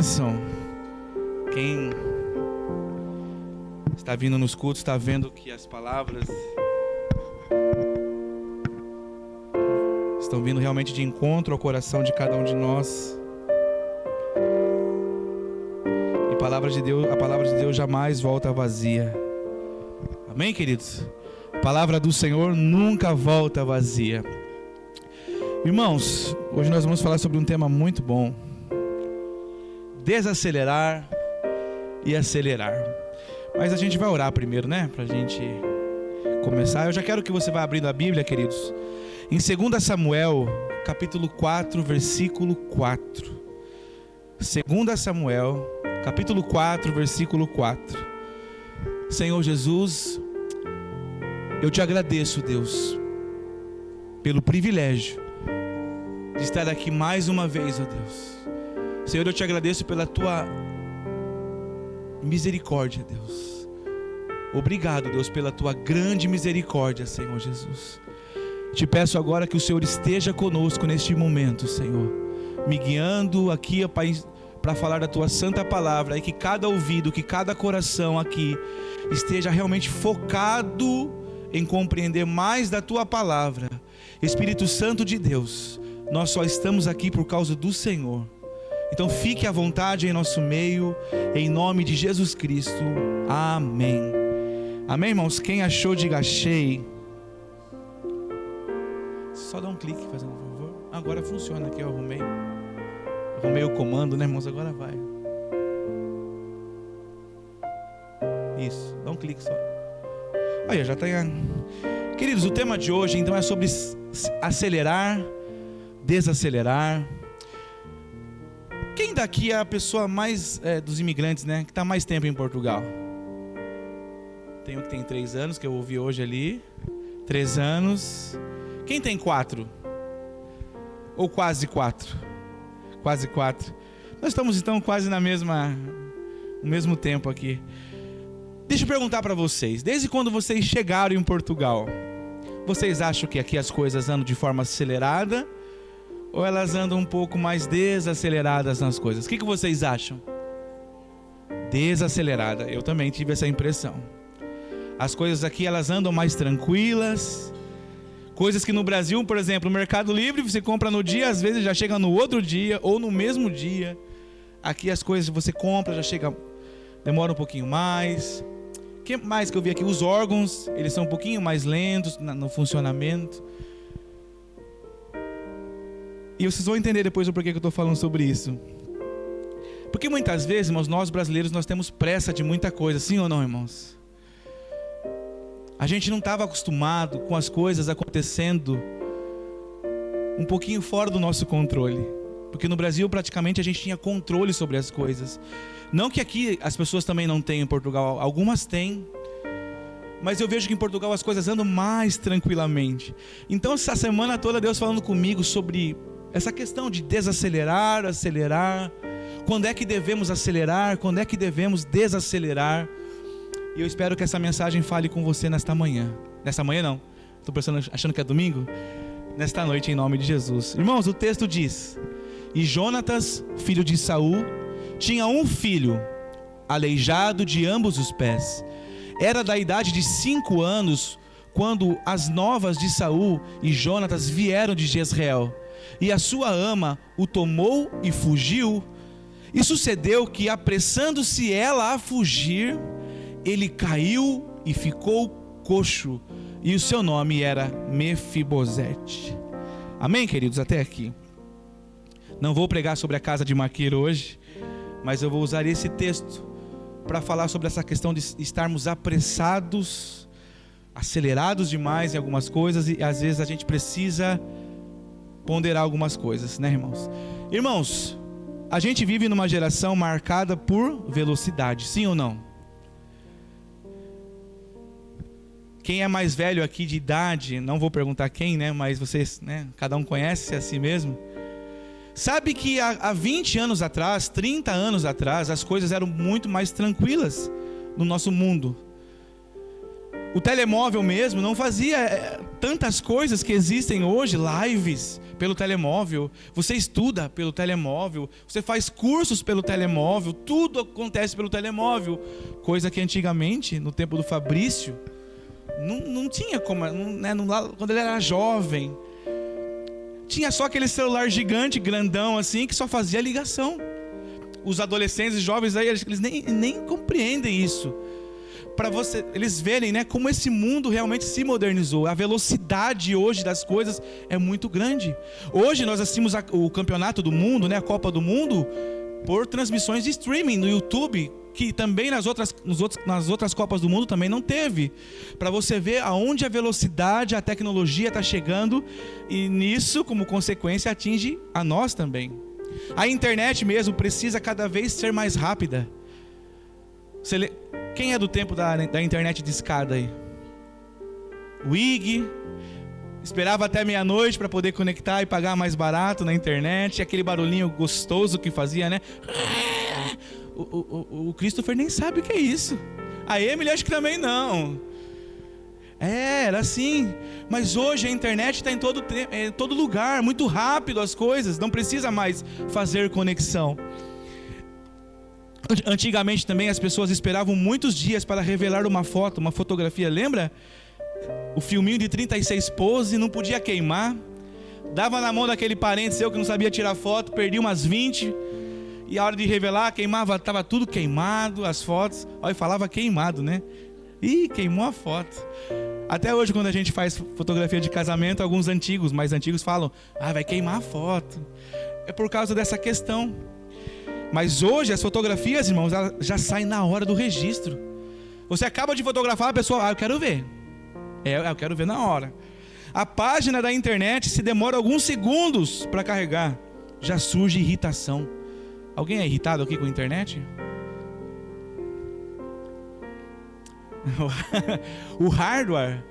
bênção. Quem está vindo nos cultos está vendo que as palavras estão vindo realmente de encontro ao coração de cada um de nós. E a palavra de Deus jamais volta vazia. Amém, queridos? A palavra do Senhor nunca volta vazia. Irmãos, hoje nós vamos falar sobre um tema muito bom: desacelerar e acelerar. Mas a gente vai orar primeiro, né? Pra gente começar. Eu já quero que você vá abrindo a Bíblia, queridos, em 2 Samuel, capítulo 4, versículo 4. 2 Samuel, capítulo 4, versículo 4. Senhor Jesus, eu te agradeço, Deus, pelo privilégio de estar aqui mais uma vez, ó Deus. Senhor, eu te agradeço pela tua misericórdia, Deus. Obrigado, Deus, pela tua grande misericórdia, Senhor Jesus. Te peço agora que o Senhor esteja conosco neste momento, Senhor, me guiando aqui, Pai, para falar da tua santa palavra, e que cada ouvido, que cada coração aqui esteja realmente focado em compreender mais da tua palavra. Espírito Santo de Deus, nós só estamos aqui por causa do Senhor. Então fique à vontade em nosso meio, em nome de Jesus Cristo. Amém. Amém, irmãos? Quem achou, diga achei. Só dá um clique, fazendo um favor. Agora funciona aqui, eu arrumei o comando, né, irmãos? Agora vai. Isso, dá um clique só. Aí, já tá. Queridos, o tema de hoje então é sobre acelerar, desacelerar. Quem daqui é a pessoa mais dos imigrantes, né, que está mais tempo em Portugal? Tem um que tem 3 anos, que eu ouvi hoje ali. 3 anos. Quem tem 4? Ou quase 4? Quase 4. Nós estamos então quase no mesmo tempo aqui. Deixa eu perguntar para vocês, desde quando vocês chegaram em Portugal, vocês acham que aqui as coisas andam de forma acelerada ou elas andam um pouco mais desaceleradas nas coisas? O que vocês acham? Desacelerada. Eu também tive essa impressão. As coisas aqui elas andam mais tranquilas. Coisas que no Brasil, por exemplo, no Mercado Livre você compra no dia, às vezes já chega no outro dia ou no mesmo dia. Aqui as coisas você compra, já chega, demora um pouquinho mais. O que mais que eu vi aqui? Os órgãos, eles são um pouquinho mais lentos no funcionamento. E vocês vão entender depois o porquê que eu estou falando sobre isso. Porque muitas vezes, irmãos, nós brasileiros, nós temos pressa de muita coisa, sim ou não, irmãos? A gente não estava acostumado com as coisas acontecendo um pouquinho fora do nosso controle. Porque no Brasil praticamente a gente tinha controle sobre as coisas. Não que aqui as pessoas também não tenham em Portugal, algumas têm. Mas eu vejo que em Portugal as coisas andam mais tranquilamente. Então essa semana toda Deus falando comigo sobre essa questão de desacelerar, acelerar. Quando é que devemos acelerar, quando é que devemos desacelerar. E eu espero que essa mensagem fale com você nesta manhã. Nesta manhã não, estou achando que é domingo. Nesta noite em nome de Jesus. Irmãos, o texto diz: e Jonatas, filho de Saul, tinha um filho, aleijado de ambos os pés. Era da idade de 5 anos, quando as novas de Saul e Jonatas vieram de Jezreel. E a sua ama o tomou e fugiu. E sucedeu que, apressando-se ela a fugir, ele caiu e ficou coxo. E o seu nome era Mefibosete. Amém, queridos? Até aqui. Não vou pregar sobre a casa de Maquir hoje, mas eu vou usar esse texto para falar sobre essa questão de estarmos apressados, acelerados demais em algumas coisas, e às vezes a gente precisa ponderar algumas coisas, né, irmãos? Irmãos, a gente vive numa geração marcada por velocidade, sim ou não? Quem é mais velho aqui de idade, não vou perguntar quem, né, mas vocês, né, cada um conhece a si mesmo. Sabe que há 20 anos atrás, 30 anos atrás, as coisas eram muito mais tranquilas no nosso mundo. O telemóvel mesmo não fazia tantas coisas que existem hoje, lives pelo telemóvel, você estuda pelo telemóvel, você faz cursos pelo telemóvel, tudo acontece pelo telemóvel, coisa que antigamente, no tempo do Fabrício, não tinha como, né, quando ele era jovem, tinha só aquele celular gigante, grandão assim, que só fazia ligação. Os adolescentes e jovens aí, eles nem compreendem isso. Para eles verem, né, como esse mundo realmente se modernizou. A velocidade hoje das coisas é muito grande. Hoje nós assistimos o campeonato do mundo, né, a Copa do Mundo, por transmissões de streaming no YouTube, que também nas outras Copas do Mundo também não teve. Para você ver aonde a velocidade, a tecnologia está chegando, e nisso, como consequência, atinge a nós também. A internet mesmo precisa cada vez ser mais rápida. Quem é do tempo da internet de escada aí? O IG esperava até meia-noite para poder conectar e pagar mais barato na internet, aquele barulhinho gostoso que fazia, né? O Christopher nem sabe o que é isso. A Emily acho que também não. Era assim. Mas hoje a internet está em todo lugar, muito rápido as coisas, não precisa mais fazer conexão. Antigamente também as pessoas esperavam muitos dias para revelar uma fotografia, lembra? O filminho de 36 poses, não podia queimar, dava na mão daquele parente seu que não sabia tirar foto, perdia umas 20, e a hora de revelar, queimava, estava tudo queimado, as fotos, olha, falava queimado, né? Ih, queimou a foto. Até hoje, quando a gente faz fotografia de casamento, alguns mais antigos falam, vai queimar a foto. É por causa dessa questão. Mas hoje as fotografias, irmãos, já saem na hora do registro. Você acaba de fotografar, a pessoa, eu quero ver. Eu quero ver na hora. A página da internet se demora alguns segundos para carregar. Já surge irritação. Alguém é irritado aqui com a internet? O hardware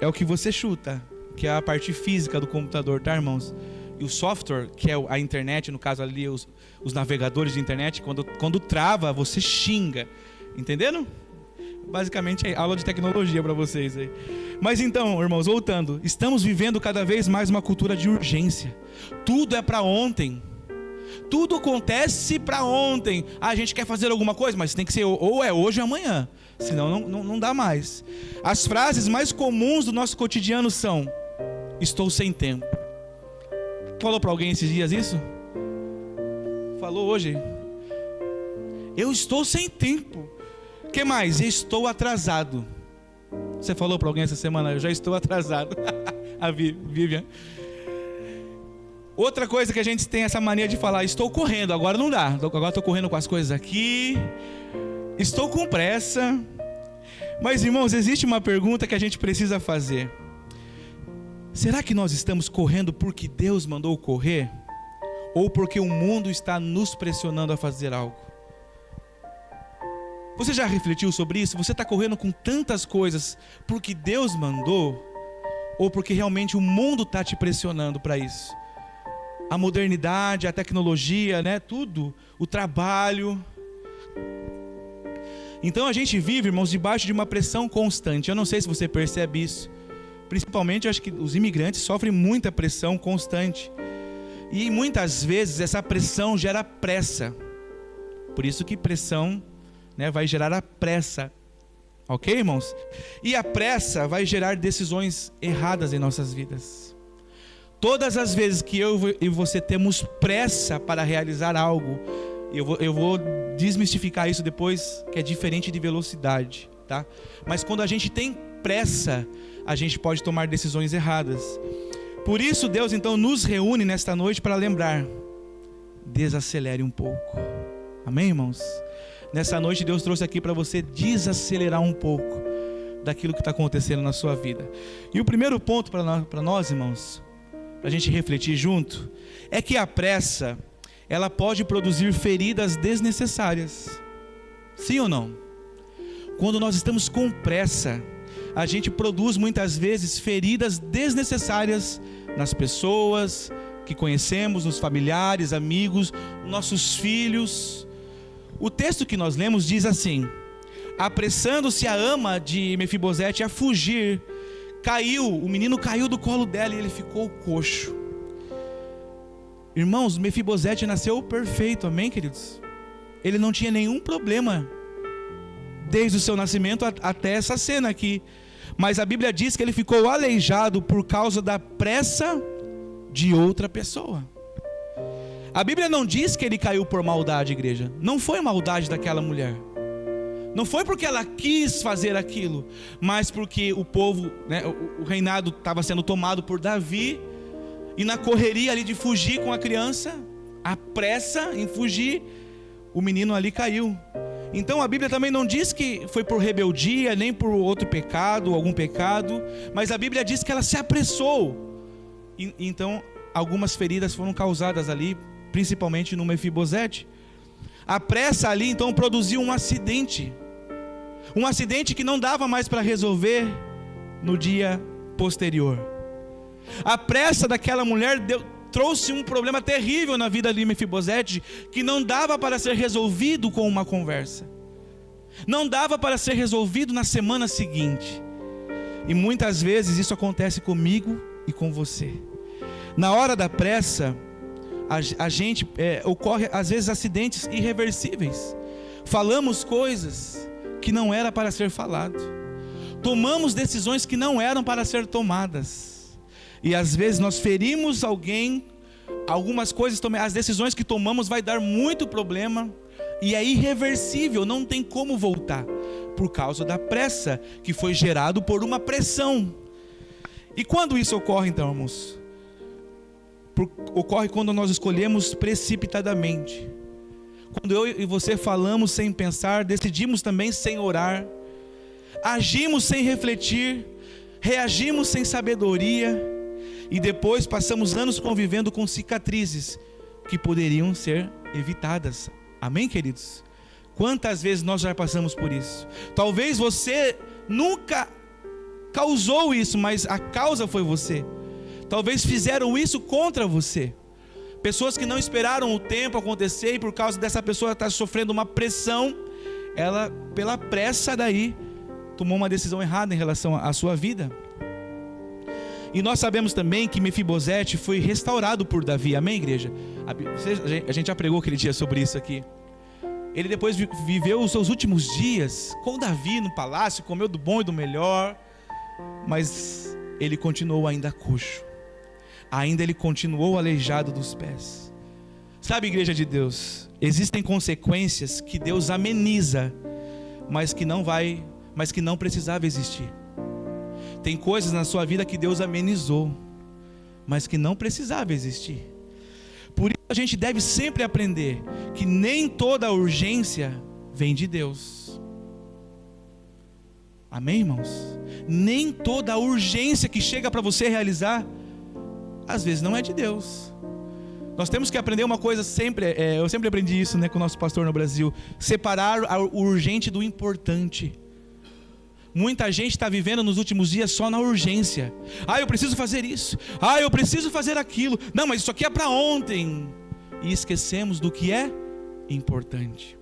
é o que você chuta, que é a parte física do computador, tá, irmãos? E o software, que é a internet, no caso ali, os navegadores de internet, quando trava, você xinga. Entenderam? Basicamente é aula de tecnologia para vocês aí. Mas então, irmãos, voltando, estamos vivendo cada vez mais uma cultura de urgência. Tudo é para ontem. Tudo acontece para ontem. A gente quer fazer alguma coisa, mas tem que ser ou é hoje ou amanhã. Senão não dá mais. As frases mais comuns do nosso cotidiano são: estou sem tempo. Falou para alguém esses dias isso? Falou hoje? Eu estou sem tempo. O que mais? Estou atrasado. Você falou para alguém essa semana? Eu já estou atrasado. A Vivian. Outra coisa que a gente tem essa mania de falar: estou correndo, agora não dá. Agora estou correndo com as coisas aqui. Estou com pressa. Mas, irmãos, existe uma pergunta que a gente precisa fazer. Será que nós estamos correndo porque Deus mandou correr? Ou porque o mundo está nos pressionando a fazer algo? Você já refletiu sobre isso? Você está correndo com tantas coisas porque Deus mandou? Ou porque realmente o mundo está te pressionando para isso? A modernidade, a tecnologia, né? Tudo, o trabalho. Então a gente vive, irmãos, debaixo de uma pressão constante. Eu não sei se você percebe isso. Principalmente, eu acho que os imigrantes sofrem muita pressão constante. E muitas vezes essa pressão gera pressa. Por isso que pressão, né, vai gerar a pressa. Ok, irmãos? E a pressa vai gerar decisões erradas em nossas vidas. Todas as vezes que eu e você temos pressa para realizar algo, eu vou desmistificar isso depois, que é diferente de velocidade, tá? Mas quando a gente tem pressa, a gente pode tomar decisões erradas. Por isso Deus então nos reúne nesta noite para lembrar: desacelere um pouco. Amém, irmãos? Nessa noite Deus trouxe aqui para você desacelerar um pouco daquilo que está acontecendo na sua vida. E o primeiro ponto para nós, irmãos, para a gente refletir junto, é que a pressa, ela pode produzir feridas desnecessárias. Sim ou não? Quando nós estamos com pressa, a gente produz muitas vezes feridas desnecessárias nas pessoas que conhecemos, nos familiares, amigos, nossos filhos. O texto que nós lemos diz assim: apressando-se a ama de Mefibosete a fugir, o menino caiu do colo dela e ele ficou coxo. Irmãos, Mefibosete nasceu perfeito, amém, queridos? Ele não tinha nenhum problema desde o seu nascimento até essa cena aqui. Mas a Bíblia diz que ele ficou aleijado por causa da pressa de outra pessoa. A Bíblia não diz que ele caiu por maldade, igreja. Não foi maldade daquela mulher. Não foi porque ela quis fazer aquilo, mas porque o povo, né, o reinado estava sendo tomado por Davi, e na correria ali de fugir com a criança, a pressa em fugir, o menino ali caiu. Então a Bíblia também não diz que foi por rebeldia, nem por outro pecado, algum pecado, mas a Bíblia diz que ela se apressou. Então algumas feridas foram causadas ali, principalmente no Mefibosete. A pressa ali então produziu um acidente que não dava mais para resolver no dia posterior. A pressa daquela mulher trouxe um problema terrível na vida de Mefibosete, que não dava para ser resolvido com uma conversa, não dava para ser resolvido na semana seguinte. E muitas vezes isso acontece comigo e com você. Na hora da pressa, a gente ocorre às vezes acidentes irreversíveis. Falamos coisas que não era para ser falado, tomamos decisões que não eram para ser tomadas, e às vezes nós ferimos alguém. Algumas coisas, as decisões que tomamos vai dar muito problema, e é irreversível, não tem como voltar, por causa da pressa que foi gerado por uma pressão. E quando isso ocorre então, irmãos? Ocorre quando nós escolhemos precipitadamente, quando eu e você falamos sem pensar, decidimos também sem orar, agimos sem refletir, reagimos sem sabedoria, e depois passamos anos convivendo com cicatrizes que poderiam ser evitadas. Amém, queridos? Quantas vezes nós já passamos por isso? Talvez você nunca causou isso, mas a causa foi você. Talvez fizeram isso contra você. Pessoas que não esperaram o tempo acontecer, e por causa dessa pessoa estar sofrendo uma pressão, ela, pela pressa daí, tomou uma decisão errada em relação à sua vida. E nós sabemos também que Mefibosete foi restaurado por Davi, amém, igreja? A gente já pregou aquele dia sobre isso aqui. Ele depois viveu os seus últimos dias com Davi no palácio, comeu do bom e do melhor, mas ele continuou ainda coxo, ainda ele continuou aleijado dos pés. Sabe, igreja de Deus, existem consequências que Deus ameniza, mas que não precisava existir. Tem coisas na sua vida que Deus amenizou, mas que não precisava existir. Por isso a gente deve sempre aprender que nem toda urgência vem de Deus. Amém, irmãos? Nem toda urgência que chega para você realizar, às vezes não é de Deus. Nós temos que aprender uma coisa sempre, eu sempre aprendi isso, com o nosso pastor no Brasil: separar o urgente do importante. Muita gente está vivendo nos últimos dias só na urgência. Eu preciso fazer isso. Eu preciso fazer aquilo. Não, mas isso aqui é para ontem. E esquecemos do que é importante.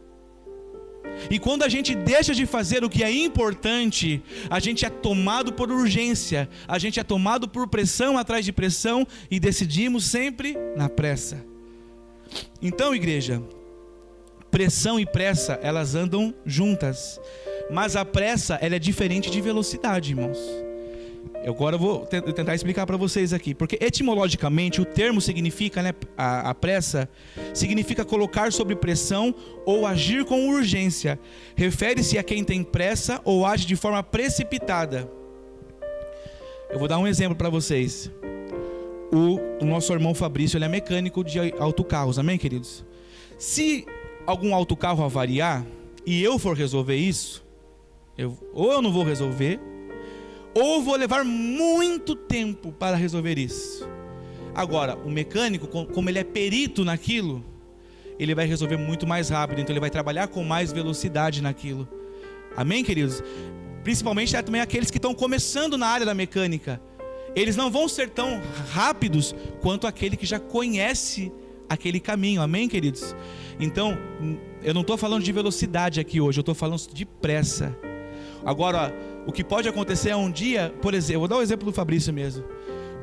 E quando a gente deixa de fazer o que é importante, a gente é tomado por urgência, a gente é tomado por pressão atrás de pressão, e decidimos sempre na pressa. Então, igreja, pressão e pressa, elas andam juntas. Mas a pressa, ela é diferente de velocidade, irmãos. Agora eu vou tentar explicar para vocês aqui. Porque etimologicamente o termo significa, a pressa, significa colocar sob pressão ou agir com urgência. Refere-se a quem tem pressa ou age de forma precipitada. Eu vou dar um exemplo para vocês. O nosso irmão Fabrício, ele é mecânico de autocarros, amém, queridos? Se algum autocarro avariar e eu for resolver isso, ou eu não vou resolver, ou vou levar muito tempo para resolver isso. Agora, o mecânico, como ele é perito naquilo, ele vai resolver muito mais rápido, então ele vai trabalhar com mais velocidade naquilo. Amém, queridos? Principalmente também aqueles que estão começando na área da mecânica. Eles não vão ser tão rápidos quanto aquele que já conhece aquele caminho. Amém, queridos? Então, Eu não estou falando de velocidade aqui hoje, eu estou falando de pressa. Agora, o que pode acontecer é um dia, por exemplo, eu vou dar o exemplo do Fabrício mesmo.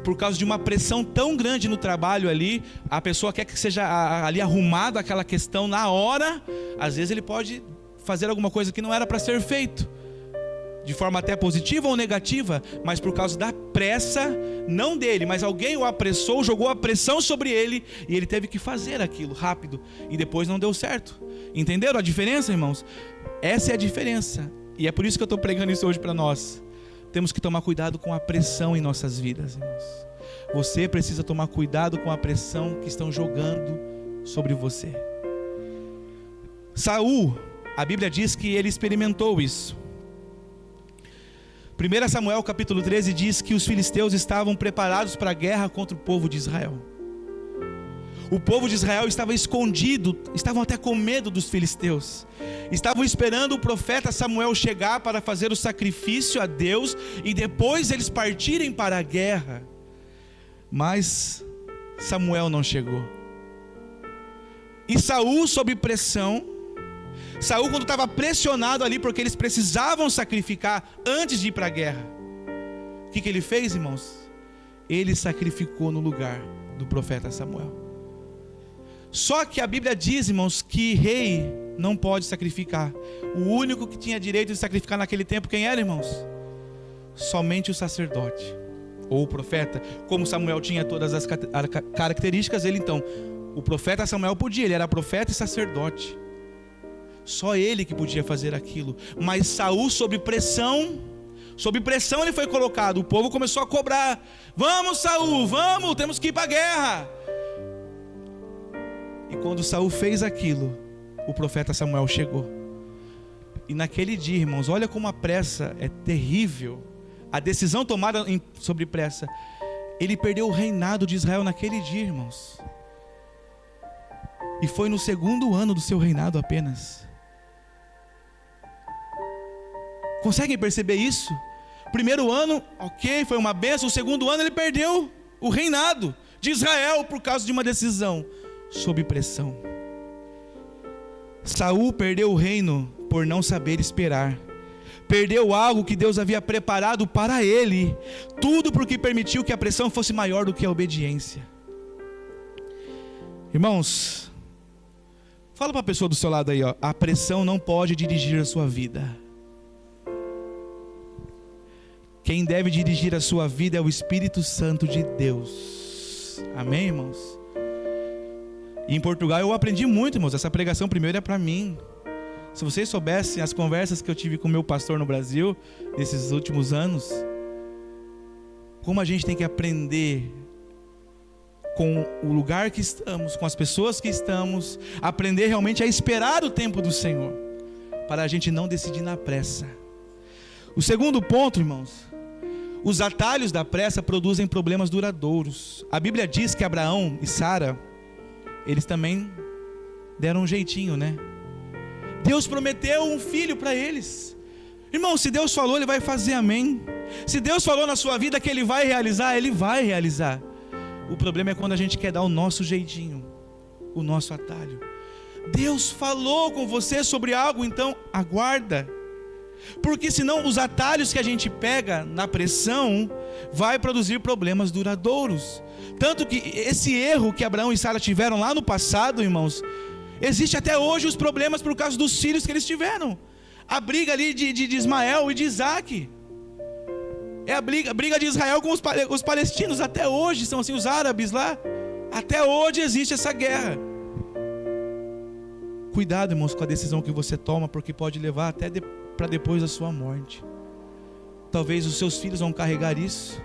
Por causa de uma pressão tão grande no trabalho ali, a pessoa quer que seja ali arrumado aquela questão na hora. Às vezes ele pode fazer alguma coisa que não era para ser feito, de forma até positiva ou negativa, mas por causa da pressa, não dele, mas alguém o apressou, jogou a pressão sobre ele, e ele teve que fazer aquilo rápido, e depois não deu certo. Entenderam a diferença, irmãos? Essa é a diferença, e é por isso que eu estou pregando isso hoje para nós. Temos que tomar cuidado com a pressão em nossas vidas, irmãos. Você precisa tomar cuidado com a pressão que estão jogando sobre você. Saul, a Bíblia diz que ele experimentou isso. 1 Samuel capítulo 13 diz que os filisteus estavam preparados para a guerra contra o povo de Israel. O povo de Israel estava escondido, estavam até com medo dos filisteus. Estavam esperando o profeta Samuel chegar para fazer o sacrifício a Deus e depois eles partirem para a guerra. Mas Samuel não chegou. E Saul, sob pressão, Saul, quando estava pressionado ali, porque eles precisavam sacrificar antes de ir para a guerra, o que ele fez, irmãos? Ele sacrificou no lugar do profeta Samuel. Só que a Bíblia diz, irmãos, que rei não pode sacrificar. O único que tinha direito de sacrificar naquele tempo, quem era, irmãos? Somente o sacerdote, ou o profeta. Como Samuel tinha todas as características, ele então, o profeta Samuel podia, ele era profeta e sacerdote. Só ele que podia fazer aquilo. Mas Saul, sob pressão ele foi colocado. O povo começou a cobrar: vamos, Saul, vamos, temos que ir para a guerra. E quando Saul fez aquilo, o profeta Samuel chegou. E naquele dia, irmãos, olha como a pressa é terrível. A decisão tomada sobre pressa, ele perdeu o reinado de Israel naquele dia, irmãos. E foi no segundo ano do seu reinado apenas. Conseguem perceber isso? Primeiro ano, ok, foi uma bênção. O segundo ano ele perdeu o reinado de Israel por causa de uma decisão sob pressão. Saul perdeu o reino por não saber esperar. Perdeu algo que Deus havia preparado para ele. Tudo porque permitiu que a pressão fosse maior do que a obediência. Irmãos, fala para a pessoa do seu lado aí, ó, a pressão não pode dirigir a sua vida. Quem deve dirigir a sua vida é o Espírito Santo de Deus. Amém, irmãos? E em Portugal eu aprendi muito, irmãos. Essa pregação primeiro é para mim. Se vocês soubessem as conversas que eu tive com o meu pastor no Brasil nesses últimos anos, como a gente tem que aprender com o lugar que estamos, com as pessoas que estamos, aprender realmente a esperar o tempo do Senhor, para a gente não decidir na pressa. O segundo ponto, irmãos, os atalhos da pressa produzem problemas duradouros. A Bíblia diz que Abraão e Sara, eles também deram um jeitinho, né? Deus prometeu um filho para eles. Irmão, se Deus falou, Ele vai fazer, amém. Se Deus falou na sua vida que Ele vai realizar, Ele vai realizar. O problema é quando a gente quer dar o nosso jeitinho, o nosso atalho. Deus falou com você sobre algo, então aguarda. Porque senão os atalhos que a gente pega na pressão vai produzir problemas duradouros. Tanto que esse erro que Abraão e Sara tiveram lá no passado, irmãos, existe até hoje os problemas por causa dos filhos que eles tiveram. A briga ali de Ismael e de Isaac. É a briga de Israel com os palestinos. Até hoje são assim, os árabes lá. Até hoje existe essa guerra. Cuidado, irmãos, com a decisão que você toma, porque pode levar até para depois da sua morte. Talvez os seus filhos vão carregar isso,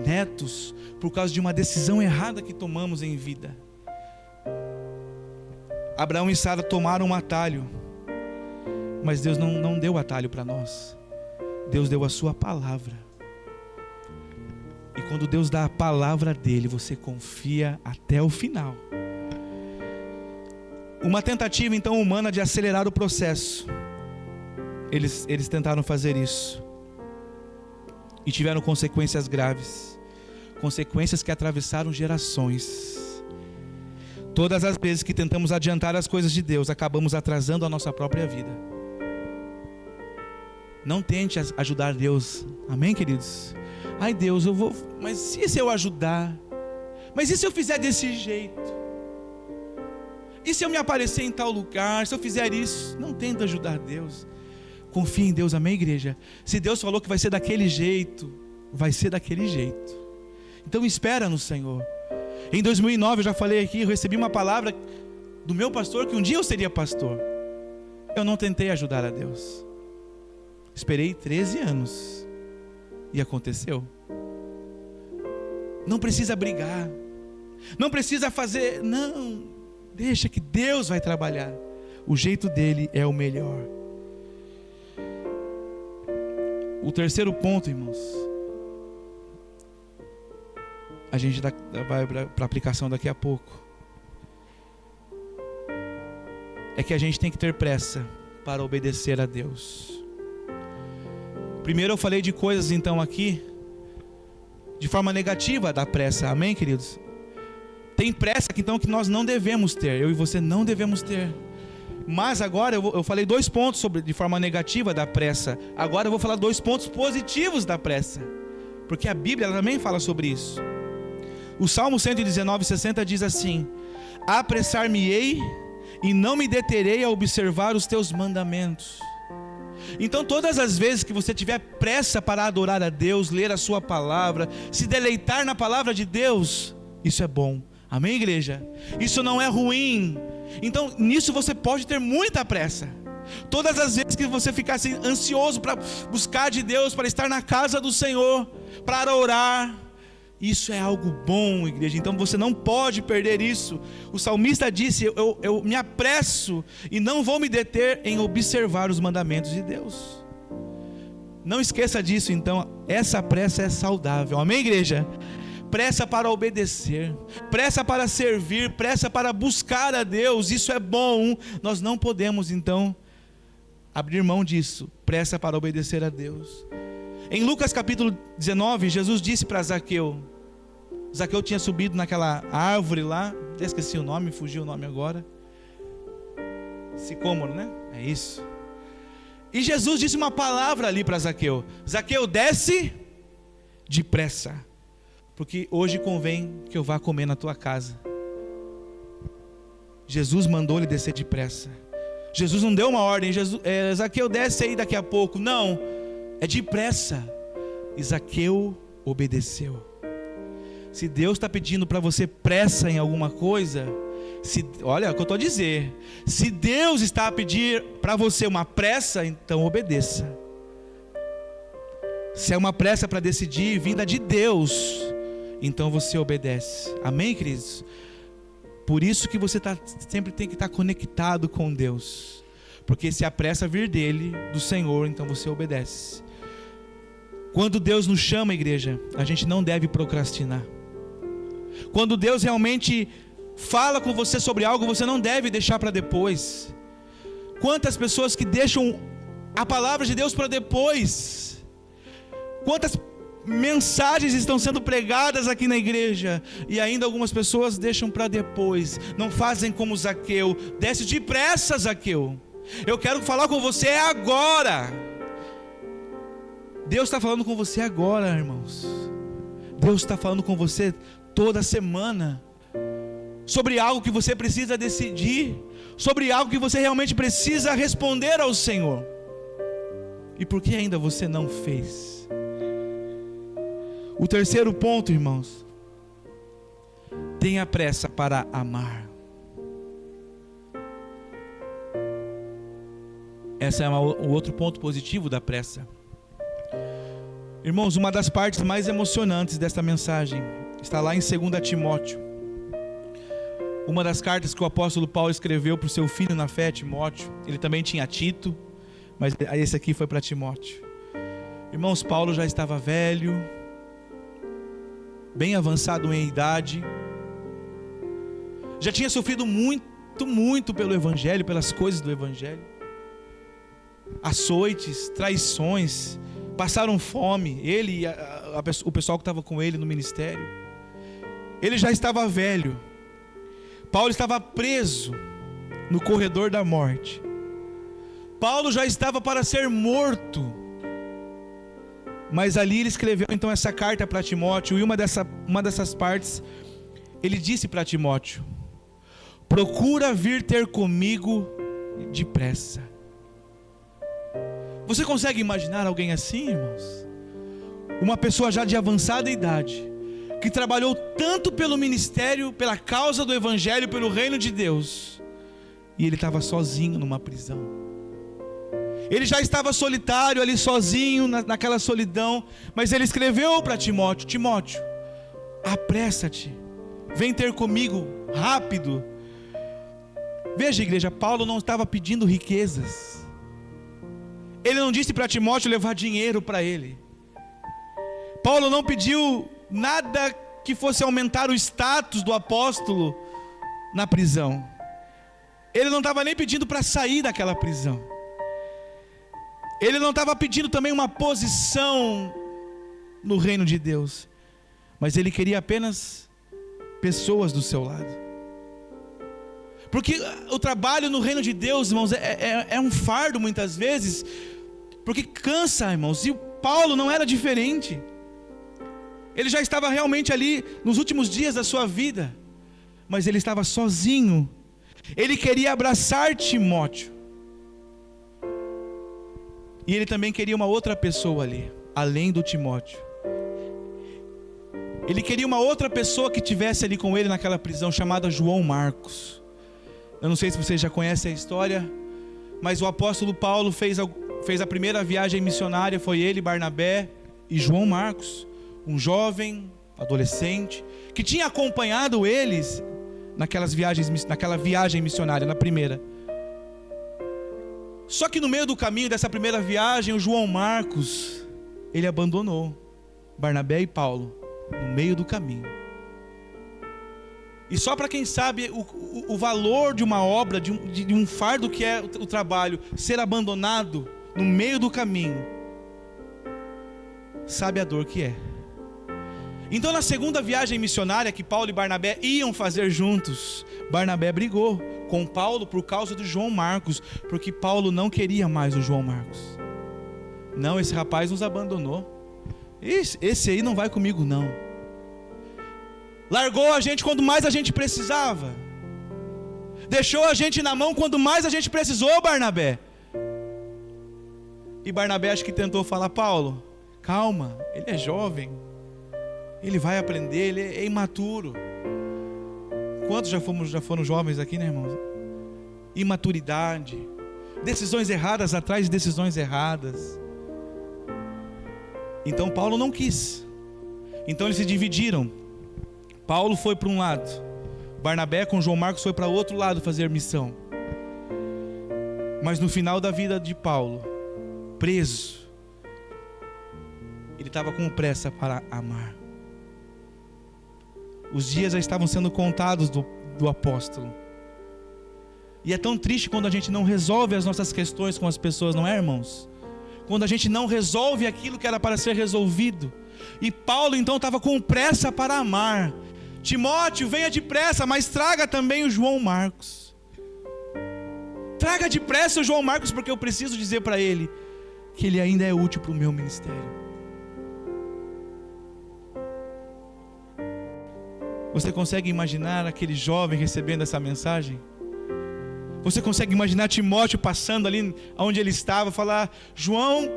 netos, por causa de uma decisão errada que tomamos em vida. Abraão e Sara tomaram um atalho, mas Deus não deu atalho para nós. Deus deu a sua palavra. E quando Deus dá a palavra dele, você confia até o final. Uma tentativa então humana de acelerar o processo. Eles tentaram fazer isso e tiveram consequências graves, consequências que atravessaram gerações. Todas as vezes que tentamos adiantar as coisas de Deus, acabamos atrasando a nossa própria vida. Não tente ajudar Deus. Amém, queridos? Ai, Deus, mas e se eu ajudar? Mas e se eu fizer desse jeito? E se eu me aparecer em tal lugar? Se eu fizer isso? Não tenta ajudar Deus. Confia em Deus, amém, igreja? Se Deus falou que vai ser daquele jeito, vai ser daquele jeito. Então espera no Senhor. Em 2009 eu já falei aqui, eu recebi uma palavra do meu pastor que um dia eu seria pastor. Eu não tentei ajudar a Deus. Esperei 13 anos e aconteceu. Não precisa brigar, não precisa fazer, não, deixa que Deus vai trabalhar. O jeito dele é o melhor. O terceiro ponto, irmãos, a gente vai para a aplicação daqui a pouco, é que a gente tem que ter pressa para obedecer a Deus. Primeiro eu falei de coisas então aqui de forma negativa da pressa, amém, queridos? Tem pressa então que nós não devemos ter, eu e você não devemos ter. Mas agora eu falei 2 pontos de forma negativa da pressa. Agora eu vou falar 2 pontos positivos da pressa, porque a Bíblia também fala sobre isso. O Salmo 119:60 diz assim: apressar-me-ei e não me deterei a observar os teus mandamentos. Então todas as vezes que você tiver pressa para adorar a Deus, ler a sua palavra, se deleitar na palavra de Deus, isso é bom, amém, igreja? Isso não é ruim. Então nisso você pode ter muita pressa. Todas as vezes que você ficar assim, ansioso para buscar de Deus, para estar na casa do Senhor, para orar, isso é algo bom, igreja. Então você não pode perder isso. O salmista disse: eu me apresso e não vou me deter em observar os mandamentos de Deus. Não esqueça disso. Então essa pressa é saudável, amém, igreja? Pressa para obedecer, pressa para servir, pressa para buscar a Deus, isso é bom. Nós não podemos então abrir mão disso. Pressa para obedecer a Deus. Em Lucas capítulo 19, Jesus disse para Zaqueu. Zaqueu tinha subido naquela árvore lá, esqueci o nome, fugiu o nome agora. Sicômoro, né? É isso. E Jesus disse uma palavra ali para Zaqueu: Zaqueu, desce depressa, porque hoje convém que eu vá comer na tua casa. Jesus mandou ele descer depressa. Jesus não deu uma ordem: Zaqueu, desce aí daqui a pouco. Não, é depressa. E Zaqueu obedeceu. Se Deus está pedindo para você pressa em alguma coisa, olha o que eu estou a dizer, se Deus está a pedir para você uma pressa, então obedeça. Se é uma pressa para decidir vinda de Deus, então você obedece, amém, queridos? Por isso que você sempre tem que estar conectado com Deus, porque se a pressa vir dele, do Senhor, então você obedece. Quando Deus nos chama, igreja, a gente não deve procrastinar. Quando Deus realmente fala com você sobre algo, você não deve deixar para depois. Quantas pessoas que deixam a palavra de Deus para depois? Quantas mensagens estão sendo pregadas aqui na igreja e ainda algumas pessoas deixam para depois, não fazem como Zaqueu. Desce depressa, Zaqueu, eu quero falar com você agora. Deus está falando com você agora, irmãos. Deus está falando com você toda semana sobre algo que você precisa decidir, sobre algo que você realmente precisa responder ao Senhor. E por que ainda você não fez? O terceiro ponto, irmãos: tenha pressa para amar. Esse é o outro ponto positivo da pressa. Irmãos, uma das partes mais emocionantes desta mensagem está lá em 2 Timóteo. Uma das cartas que o apóstolo Paulo escreveu para o seu filho na fé, Timóteo. Ele também tinha Tito, mas esse aqui foi para Timóteo. Irmãos, Paulo já estava velho, bem avançado em idade, já tinha sofrido muito pelo Evangelho, pelas coisas do Evangelho. Açoites, traições, passaram fome, ele e o pessoal que estava com ele no ministério. Ele já estava velho, Paulo estava preso no corredor da morte. Paulo já estava para ser morto. Mas ali ele escreveu então essa carta para Timóteo, e uma dessas partes ele disse para Timóteo: procura vir ter comigo depressa. Você consegue imaginar alguém assim, irmãos? Uma pessoa já de avançada idade, que trabalhou tanto pelo ministério, pela causa do evangelho, pelo reino de Deus, e ele estava sozinho numa prisão. Ele já estava solitário ali, sozinho, naquela solidão. Mas ele escreveu para Timóteo: Timóteo, apressa-te, vem ter comigo rápido. Veja, igreja, Paulo não estava pedindo riquezas. Ele não disse para Timóteo levar dinheiro para ele. Paulo não pediu nada que fosse aumentar o status do apóstolo na prisão. Ele não estava nem pedindo para sair daquela prisão. Ele não estava pedindo também uma posição no reino de Deus, mas ele queria apenas pessoas do seu lado. Porque o trabalho no reino de Deus, irmãos, é um fardo muitas vezes, porque cansa, irmãos, e o Paulo não era diferente. Ele já estava realmente ali nos últimos dias da sua vida, mas ele estava sozinho. Ele queria abraçar Timóteo. E ele também queria uma outra pessoa ali, além do Timóteo. Ele queria uma outra pessoa que estivesse ali com ele naquela prisão, chamada João Marcos. Eu não sei se vocês já conhecem a história, mas o apóstolo Paulo fez a primeira viagem missionária. Foi ele, Barnabé e João Marcos, um jovem, adolescente, que tinha acompanhado eles naquela viagem missionária, na primeira. Só que no meio do caminho dessa primeira viagem, o João Marcos, ele abandonou Barnabé e Paulo no meio do caminho. E só para quem sabe o valor de uma obra, de um fardo que é o trabalho, ser abandonado no meio do caminho, sabe a dor que é. Então, na segunda viagem missionária que Paulo e Barnabé iam fazer juntos, Barnabé brigou com Paulo por causa do João Marcos, porque Paulo não queria mais o João Marcos. Não, esse rapaz nos abandonou. Esse aí não vai comigo não. Largou a gente quando mais a gente precisava. Deixou a gente na mão quando mais a gente precisou, Barnabé. E Barnabé acho que tentou falar: Paulo, calma, ele é jovem, ele vai aprender, ele é imaturo. Quantos já foram jovens aqui, né, irmãos? Imaturidade, decisões erradas atrás de decisões erradas. Então Paulo não quis. Então eles se dividiram. Paulo foi para um lado, Barnabé com João Marcos foi para o outro lado fazer missão. Mas no final da vida de Paulo, preso, ele estava com pressa para amar. Os dias já estavam sendo contados do apóstolo. E é tão triste quando a gente não resolve as nossas questões com as pessoas, não é, irmãos? Quando a gente não resolve aquilo que era para ser resolvido. E Paulo então estava com pressa para amar. Timóteo, venha depressa, mas traga também o João Marcos. Traga depressa o João Marcos, porque eu preciso dizer para ele que ele ainda é útil para o meu ministério. Você consegue imaginar aquele jovem recebendo essa mensagem? Você consegue imaginar Timóteo passando ali onde ele estava, falar: João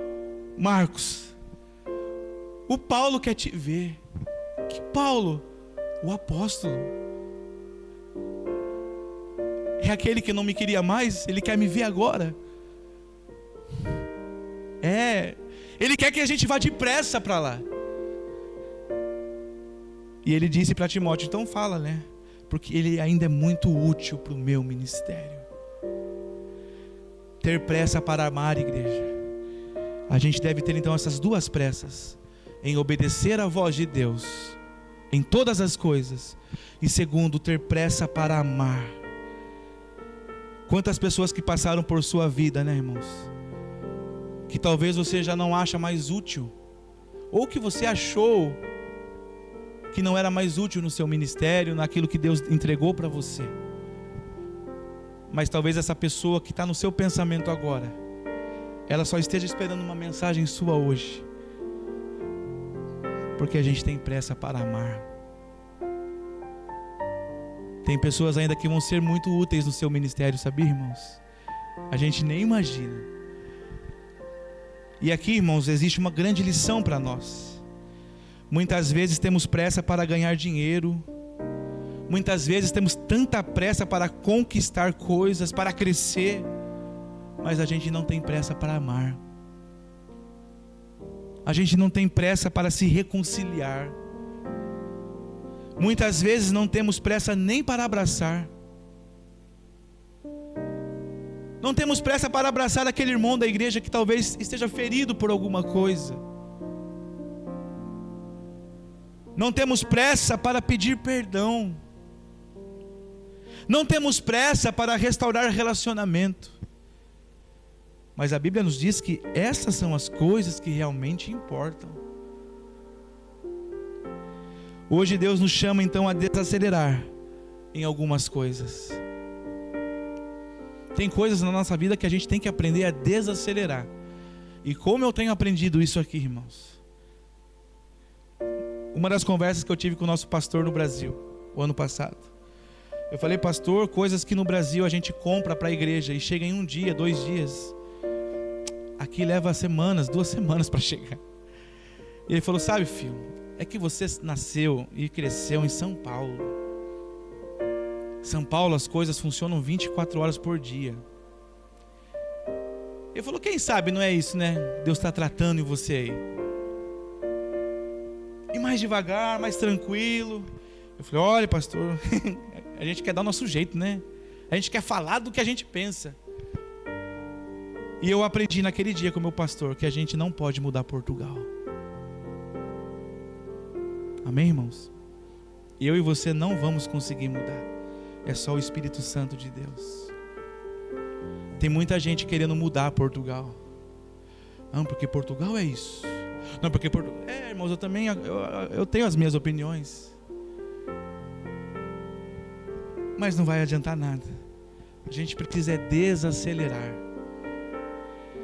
Marcos, o Paulo quer te ver. Que Paulo? O apóstolo. É aquele que não me queria mais, ele quer me ver agora. Ele quer que a gente vá depressa para lá. E ele disse para Timóteo: então fala, né? Porque ele ainda é muito útil para o meu ministério. Ter pressa para amar, igreja. A gente deve ter então essas duas pressas: em obedecer à voz de Deus em todas as coisas, e segundo, ter pressa para amar. Quantas pessoas que passaram por sua vida, né, irmãos, que talvez você já não acha mais útil, ou que você achou que não era mais útil no seu ministério, naquilo que Deus entregou para você. Mas talvez essa pessoa que está no seu pensamento agora, ela só esteja esperando uma mensagem sua hoje, porque a gente tem pressa para amar. Tem pessoas ainda que vão ser muito úteis no seu ministério, sabia, irmãos? A gente nem imagina. E aqui, irmãos, existe uma grande lição para nós. Muitas vezes temos pressa para ganhar dinheiro. Muitas vezes temos tanta pressa para conquistar coisas, para crescer, mas a gente não tem pressa para amar. A gente não tem pressa para se reconciliar. Muitas vezes não temos pressa nem para abraçar. Não temos pressa para abraçar aquele irmão da igreja que talvez esteja ferido por alguma coisa. Não temos pressa para pedir perdão. Não temos pressa para restaurar relacionamento. Mas a Bíblia nos diz que essas são as coisas que realmente importam. Hoje Deus nos chama então a desacelerar em algumas coisas. Tem coisas na nossa vida que a gente tem que aprender a desacelerar. E como eu tenho aprendido isso aqui, irmãos? Uma das conversas que eu tive com o nosso pastor no Brasil, o ano passado. Eu falei, pastor, coisas que no Brasil a gente compra para a igreja e chega em 1 dia, 2 dias. Aqui leva semanas, 2 semanas para chegar. E ele falou, sabe, filho, é que você nasceu e cresceu em São Paulo. São Paulo as coisas funcionam 24 horas por dia. Ele falou, quem sabe não é isso, né? Deus está tratando em você aí. E mais devagar, mais tranquilo. Eu falei, olha, pastor, a gente quer dar o nosso jeito, né? A gente quer falar do que a gente pensa. E eu aprendi naquele dia com o meu pastor que a gente não pode mudar Portugal. Amém, irmãos? Eu e você não vamos conseguir mudar. É só o Espírito Santo de Deus. Tem muita gente querendo mudar Portugal. Não, porque Portugal é isso. Não, porque Portugal... irmãos, eu também eu tenho as minhas opiniões. Mas não vai adiantar nada. A gente precisa desacelerar.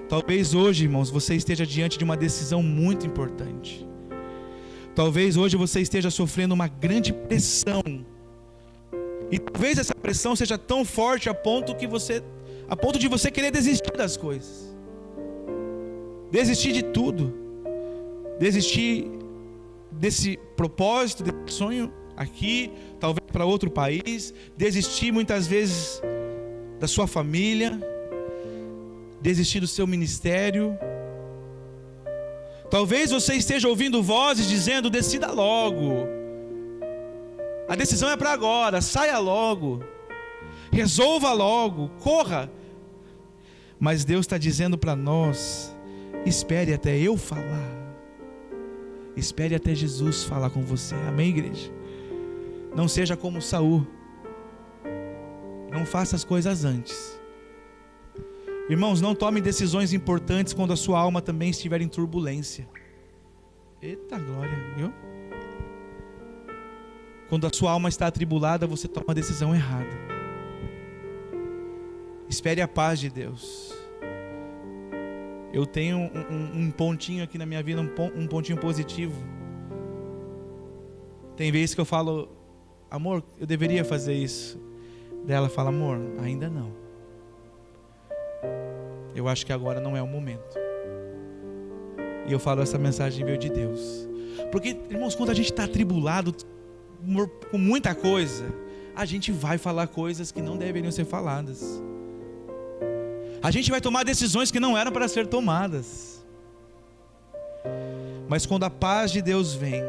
Talvez hoje, irmãos, você esteja diante de uma decisão muito importante. Talvez hoje você esteja sofrendo uma grande pressão. E talvez essa pressão seja tão forte a ponto de você querer desistir das coisas. Desistir de tudo. Desistir desse propósito, desse sonho aqui, talvez para outro país. Desistir muitas vezes da sua família. Desistir do seu ministério. Talvez você esteja ouvindo vozes dizendo, decida logo. A decisão é para agora, saia logo. Resolva logo, corra. Mas Deus está dizendo para nós, espere até eu falar. Espere até Jesus falar com você. Amém, igreja? Não seja como Saul. Não faça as coisas antes. Irmãos, não tome decisões importantes quando a sua alma também estiver em turbulência. Eita glória, viu? Quando a sua alma está atribulada, você toma a decisão errada. Espere a paz de Deus. Eu tenho um pontinho aqui na minha vida, um pontinho positivo. Tem vezes que eu falo, amor, eu deveria fazer isso. Daí ela fala, amor, ainda não. Eu acho que agora não é o momento. E eu falo, essa mensagem veio de Deus. Porque, irmãos, quando a gente está atribulado com muita coisa, a gente vai falar coisas que não deveriam ser faladas. A gente vai tomar decisões que não eram para ser tomadas. Mas quando a paz de Deus vem,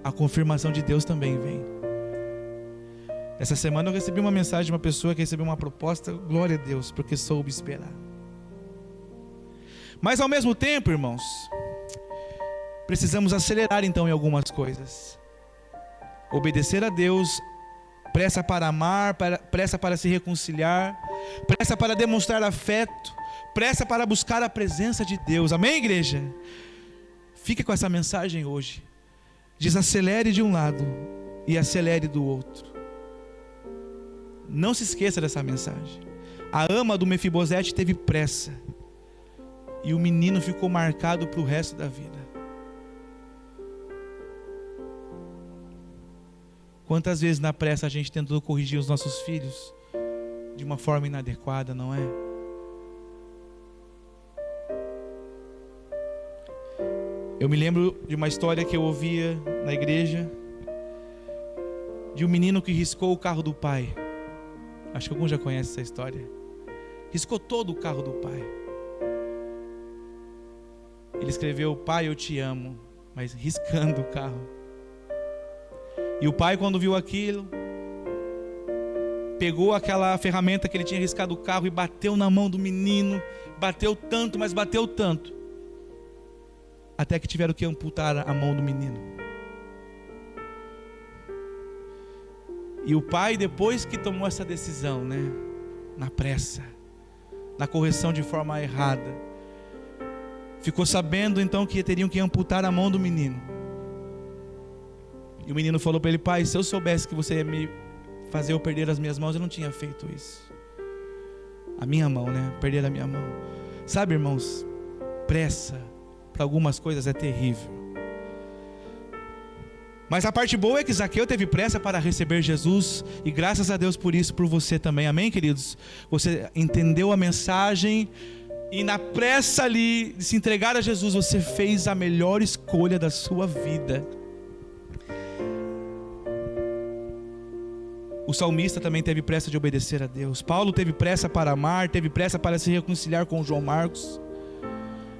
a confirmação de Deus também vem. Essa semana eu recebi uma mensagem de uma pessoa que recebeu uma proposta, glória a Deus, porque soube esperar. Mas ao mesmo tempo, irmãos, precisamos acelerar então em algumas coisas. Obedecer a Deus, pressa para amar, pressa para se reconciliar, pressa para demonstrar afeto, pressa para buscar a presença de Deus. Amém, igreja? Fique com essa mensagem hoje. Desacelere de um lado e acelere do outro. Não se esqueça dessa mensagem. A ama do Mefibosete teve pressa. E o menino ficou marcado para o resto da vida. Quantas vezes na pressa a gente tentou corrigir os nossos filhos de uma forma inadequada, não é? Eu me lembro de uma história que eu ouvia na igreja, de um menino que riscou o carro do pai. Acho que alguns já conhecem essa história. Riscou todo o carro do pai. Ele escreveu: pai, eu te amo, mas riscando o carro. E o pai, quando viu aquilo, pegou aquela ferramenta que ele tinha riscado o carro e bateu na mão do menino. Bateu tanto, mas bateu tanto, até que tiveram que amputar a mão do menino. E o pai, depois que tomou essa decisão, na pressa, na correção de forma errada, ficou sabendo então que teriam que amputar a mão do menino. E o menino falou para ele: pai, se eu soubesse que você ia me fazer eu perder as minhas mãos, eu não tinha feito isso. A minha mão, perder a minha mão. Sabe, irmãos, pressa para algumas coisas é terrível. Mas a parte boa é que Zaqueu teve pressa para receber Jesus, e graças a Deus por isso, por você também, amém, queridos? Você entendeu a mensagem, e na pressa ali de se entregar a Jesus, você fez a melhor escolha da sua vida. O salmista também teve pressa de obedecer a Deus. Paulo teve pressa para amar, teve pressa para se reconciliar com João Marcos.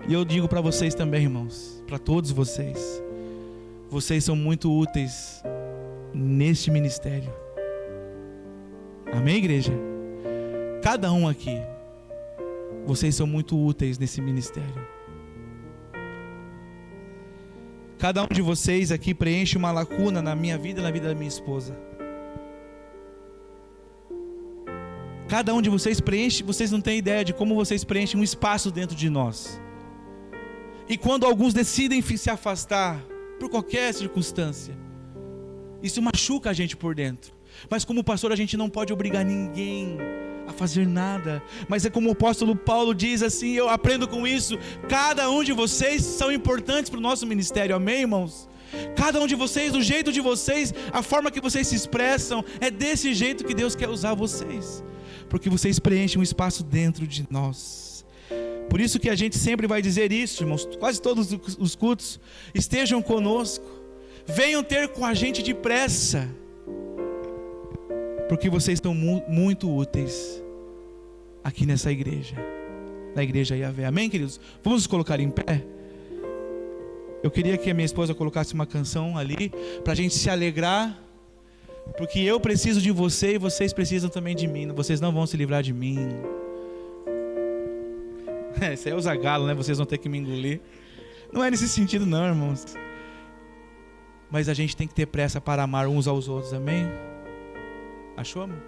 E eu digo para vocês também, irmãos, para todos vocês, vocês são muito úteis neste ministério. Amém, igreja? Cada um aqui, vocês são muito úteis nesse ministério. Cada um de vocês aqui preenche uma lacuna na minha vida e na vida da minha esposa. Cada um de vocês preenche, vocês não têm ideia de como vocês preenchem um espaço dentro de nós. E quando alguns decidem se afastar, por qualquer circunstância, isso machuca a gente por dentro. Mas como pastor, a gente não pode obrigar ninguém a fazer nada. Mas é como o apóstolo Paulo diz assim, eu aprendo com isso: cada um de vocês são importantes para o nosso ministério, amém, irmãos? Cada um de vocês, do jeito de vocês, a forma que vocês se expressam, é desse jeito que Deus quer usar vocês, porque vocês preenchem um espaço dentro de nós. Por isso que a gente sempre vai dizer isso, irmãos, quase todos os cultos: estejam conosco, venham ter com a gente depressa, porque vocês estão muito úteis aqui nessa igreja, na igreja Yahvé, amém, queridos? Vamos nos colocar em pé. Eu queria que a minha esposa colocasse uma canção ali, para a gente se alegrar, porque eu preciso de você e vocês precisam também de mim. Vocês não vão se livrar de mim. Isso aí é o Zagalo, vocês vão ter que me engolir. Não é nesse sentido não, irmãos. Mas a gente tem que ter pressa para amar uns aos outros, amém? Achou, amor?